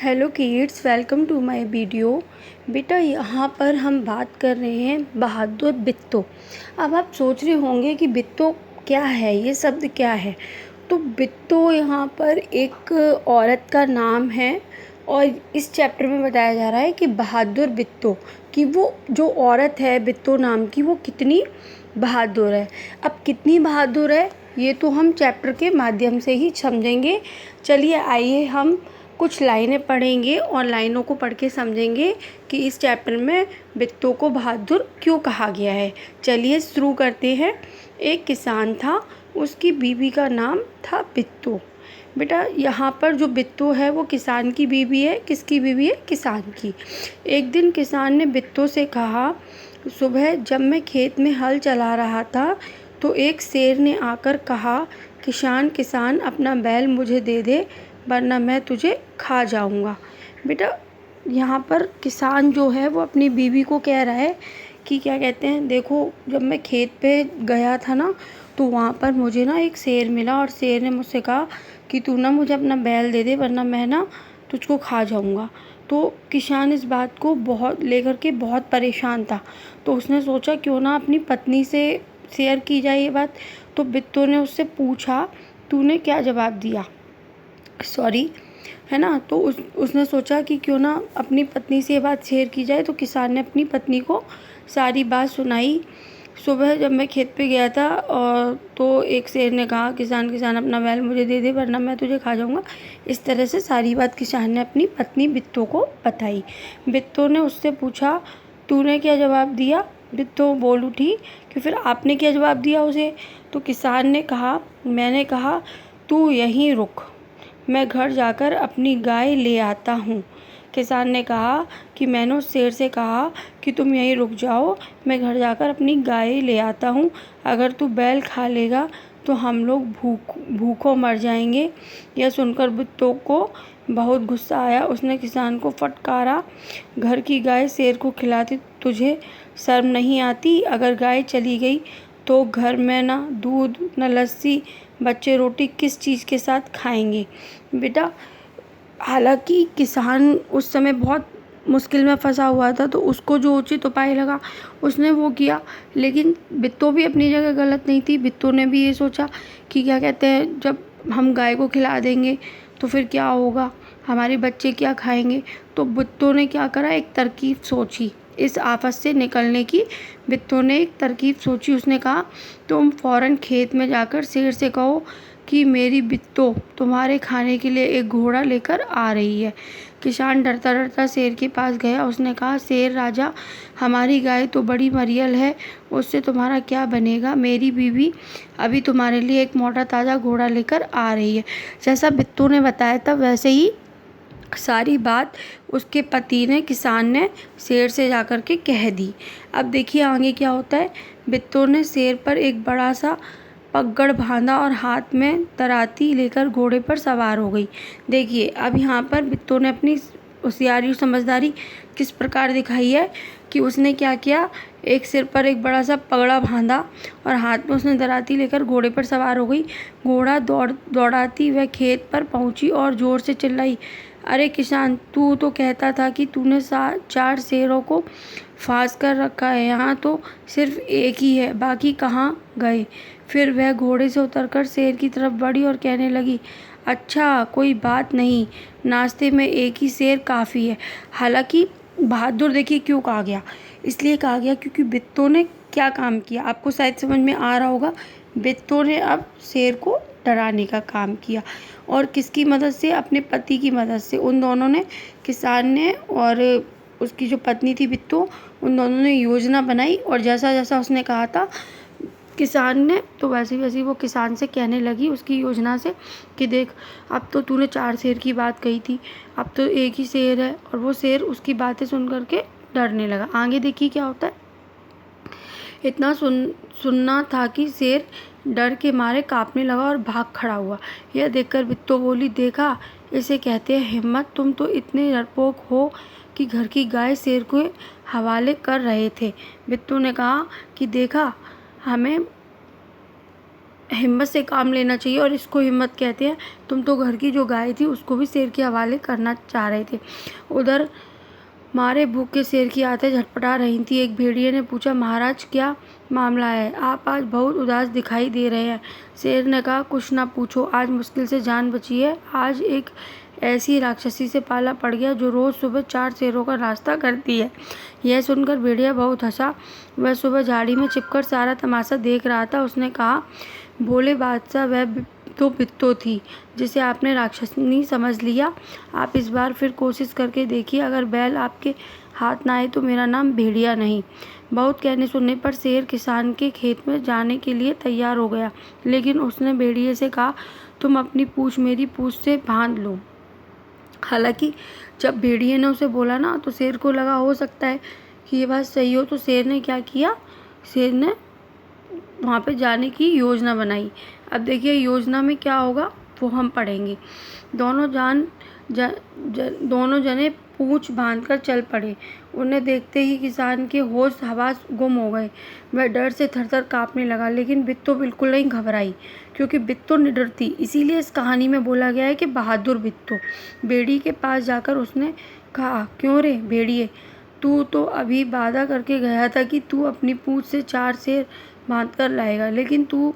Hello kids, welcome to my video. बेटा यहाँ पर हम बात कर रहे हैं बहादुर बिट्टो। अब आप सोच रहे होंगे कि बिट्टो क्या है, ये शब्द क्या है। तो बिट्टो यहाँ पर एक औरत का नाम है और इस चैप्टर में बताया जा रहा है कि बहादुर बिट्टो, कि वो जो औरत है बिट्टो नाम की, वो कितनी बहादुर है। अब कितनी बहादुर है ये तो हम चैप्टर के माध्यम से ही समझेंगे। चलिए आइए हम कुछ लाइनें पढ़ेंगे और लाइनों को पढ़ के समझेंगे कि इस चैप्टर में बिट्टो को बहादुर क्यों कहा गया है। चलिए शुरू करते हैं। एक किसान था, उसकी बीवी का नाम था बिट्टो। बेटा यहाँ पर जो बिट्टो है वो किसान की बीवी है। किसकी बीवी है? किसान की। एक दिन किसान ने बिट्टो से कहा, सुबह जब मैं खेत में हल चला रहा था तो एक शेर ने आकर कहा, किसान किसान अपना बैल मुझे दे दे वरना मैं तुझे खा जाऊंगा। बेटा यहाँ पर किसान जो है वो अपनी बीवी को कह रहा है कि क्या कहते हैं, देखो जब मैं खेत पे गया था ना तो वहाँ पर मुझे ना एक शेर मिला और शेर ने मुझसे कहा कि तू ना मुझे अपना बैल दे दे वरना मैं ना तुझको खा जाऊंगा। तो किसान इस बात को बहुत लेकर के बहुत परेशान था। तो उसने सोचा क्यों ना अपनी पत्नी से शेयर की जाए ये बात। तो बिट्टो ने उससे पूछा, तूने क्या जवाब दिया? सॉरी, है ना। तो उसने सोचा कि क्यों ना अपनी पत्नी से ये बात शेयर की जाए। तो किसान ने अपनी पत्नी को सारी बात सुनाई। सुबह जब मैं खेत पे गया था और तो एक शेर ने कहा, किसान किसान अपना बैल मुझे दे दे वरना मैं तुझे खा जाऊंगा। इस तरह से सारी बात किसान ने अपनी पत्नी बिट्टो को बताई। बिट्टो ने उससे पूछा, तूने क्या जवाब दिया? बिट्टो बोल उठी कि फिर आपने क्या जवाब दिया उसे? तो किसान ने कहा, मैंने कहा तू यहीं रुक, मैं घर जाकर अपनी गाय ले आता हूँ। किसान ने कहा कि मैंने उस शेर से कहा कि तुम यहीं रुक जाओ, मैं घर जाकर अपनी गाय ले आता हूँ। अगर तू बैल खा लेगा तो हम लोग भूखों मर जाएंगे। यह सुनकर बिट्टो को बहुत गुस्सा आया। उसने किसान को फटकारा, घर की गाय शेर को खिलाती तुझे शर्म नहीं आती? अगर गाय चली गई तो घर में ना दूध न लस्सी, बच्चे रोटी किस चीज़ के साथ खाएंगे? बेटा हालांकि किसान उस समय बहुत मुश्किल में फंसा हुआ था, तो उसको जो उचित उपाय लगा उसने वो किया। लेकिन बिट्टो भी अपनी जगह गलत नहीं थी। बिट्टो ने भी ये सोचा कि क्या कहते हैं, जब हम गाय को खिला देंगे तो फिर क्या होगा, हमारे बच्चे क्या खाएंगे। तो बिट्टो ने क्या करा, एक तरकीब सोची इस आफत से निकलने की। बिट्टो ने एक तरकीब सोची। उसने कहा, तुम फौरन खेत में जाकर शेर से कहो कि मेरी बिट्टो तुम्हारे खाने के लिए एक घोड़ा लेकर आ रही है। किसान डरता डरता शेर के पास गया। उसने कहा, शेर राजा, हमारी गाय तो बड़ी मरियल है, उससे तुम्हारा क्या बनेगा। मेरी बीवी अभी तुम्हारे लिए एक मोटा ताज़ा घोड़ा लेकर आ रही है। जैसा बिट्टो ने बताया था वैसे ही सारी बात उसके पति ने, किसान ने शेर से जाकर के कह दी। अब देखिए आगे क्या होता है। बिट्टो ने शेर पर एक बड़ा सा पगड़ बांधा और हाथ में तराती लेकर घोड़े पर सवार हो गई। देखिए अब यहाँ पर बिट्टो ने अपनी होशियारी और समझदारी किस प्रकार दिखाई है कि उसने क्या किया, एक सिर पर एक बड़ा सा पगड़ा बांधा और हाथ में उसने तराती लेकर घोड़े पर सवार हो गई। घोड़ा दौड़ाती वह खेत पर पहुंची और जोर से चिल्लाई, अरे किसान, तू तो कहता था कि तूने 4 शेरों को फांस कर रखा है, यहाँ तो सिर्फ एक ही है, बाकी कहाँ गए? फिर वह घोड़े से उतरकर शेर की तरफ बढ़ी और कहने लगी, अच्छा कोई बात नहीं, नाश्ते में एक ही शेर काफ़ी है। हालांकि बहादुर देखिए क्यों कहा गया, इसलिए कहा गया क्योंकि बिट्टो ने क्या काम किया, आपको शायद समझ में आ रहा होगा। बिट्टो ने अब शेर को डराने का काम किया और किसकी मदद से? अपने पति की मदद से। उन दोनों ने, किसान ने और उसकी जो पत्नी थी बिट्टो, उन दोनों ने योजना बनाई और जैसा जैसा उसने कहा था किसान ने, तो वैसे वैसे वो किसान से कहने लगी उसकी योजना से कि देख, अब तो तूने 4 शेर की बात कही थी, अब तो एक ही शेर है। और वो शेर उसकी बातें सुन करके डरने लगा। आगे देखिए क्या होता है। इतना सुनना था कि शेर डर के मारे कांपने लगा और भाग खड़ा हुआ। यह देखकर बिट्टो बोली, देखा, इसे कहते हैं हिम्मत। तुम तो इतने डरपोक हो कि घर की गाय शेर को हवाले कर रहे थे। बिट्टो ने कहा कि देखा, हमें हिम्मत से काम लेना चाहिए और इसको हिम्मत कहते हैं। तुम तो घर की जो गाय थी उसको भी शेर के हवाले करना चाह रहे थे। उधर मारे भूख के शेर की आंतें झटपटा रही थी। एक भेड़िए ने पूछा, महाराज क्या मामला है, आप आज बहुत उदास दिखाई दे रहे हैं। शेर ने कहा, कुछ ना पूछो, आज मुश्किल से जान बची है। आज एक ऐसी राक्षसी से पाला पड़ गया जो रोज़ सुबह 4 शेरों का नाश्ता करती है। यह सुनकर भेड़िया बहुत हंसा। वह सुबह झाड़ी में छिपकर सारा तमाशा देख रहा था। उसने कहा, भोले बादशाह, वह तो बित्तो थी जिसे आपने राक्षसनी समझ लिया। आप इस बार फिर कोशिश करके देखिए, अगर बैल आपके हाथ ना आए तो मेरा नाम भेड़िया नहीं। बहुत कहने सुनने पर शेर किसान के खेत में जाने के लिए तैयार हो गया, लेकिन उसने भेड़िए से कहा, तुम अपनी पूँछ मेरी पूँछ से बांध लो। हालांकि जब भेड़िए ने उसे बोला ना, तो शेर को लगा हो सकता है कि ये बात सही हो। तो शेर ने क्या किया, शेर ने वहाँ पे जाने की योजना बनाई। अब देखिए योजना में क्या होगा वो हम पढ़ेंगे। दोनों जने पूँछ बांधकर चल पड़े। उन्हें देखते ही किसान के होश हवास गुम हो गए। वह डर से थरथर काँपने लगा, लेकिन बित्तो बिल्कुल नहीं घबराई, क्योंकि बित्तो निडर थी। इसीलिए इस कहानी में बोला गया है कि बहादुर बित्तो। भेड़ी के पास जाकर उसने कहा, क्यों रे भेड़िए, तू तो अभी वादा करके गया था कि तू अपनी पूँछ से 4 शेर बांध कर लाएगा, लेकिन तू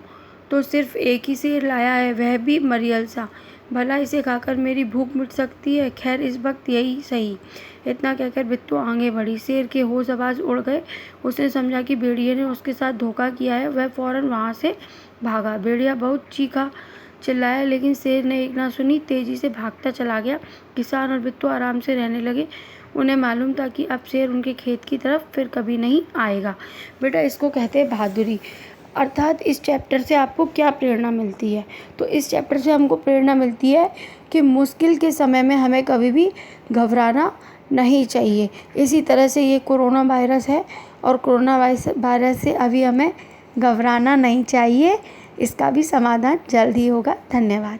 तो सिर्फ एक ही शेर लाया है, वह भी मरियल सा। भला इसे खाकर मेरी भूख मिट सकती है? खैर इस वक्त यही सही। इतना कहकर बिट्टू आगे बढ़ी। शेर के होश आवाज़ उड़ गए। उसने समझा कि भेड़िए ने उसके साथ धोखा किया है। वह फौरन वहाँ से भागा। भेड़िया बहुत चीखा चिल्लाया, लेकिन शेर ने एक ना सुनी, तेजी से भागता चला गया। किसान और बिट्टू आराम से रहने लगे। उन्हें मालूम था कि अब शेर उनके खेत की तरफ फिर कभी नहीं आएगा। बेटा, इसको कहते हैं बहादुरी। अर्थात इस चैप्टर से आपको क्या प्रेरणा मिलती है? तो इस चैप्टर से हमको प्रेरणा मिलती है कि मुश्किल के समय में हमें कभी भी घबराना नहीं चाहिए। इसी तरह से ये कोरोना वायरस है और कोरोना वायरस से अभी हमें घबराना नहीं चाहिए। इसका भी समाधान जल्द ही होगा। धन्यवाद।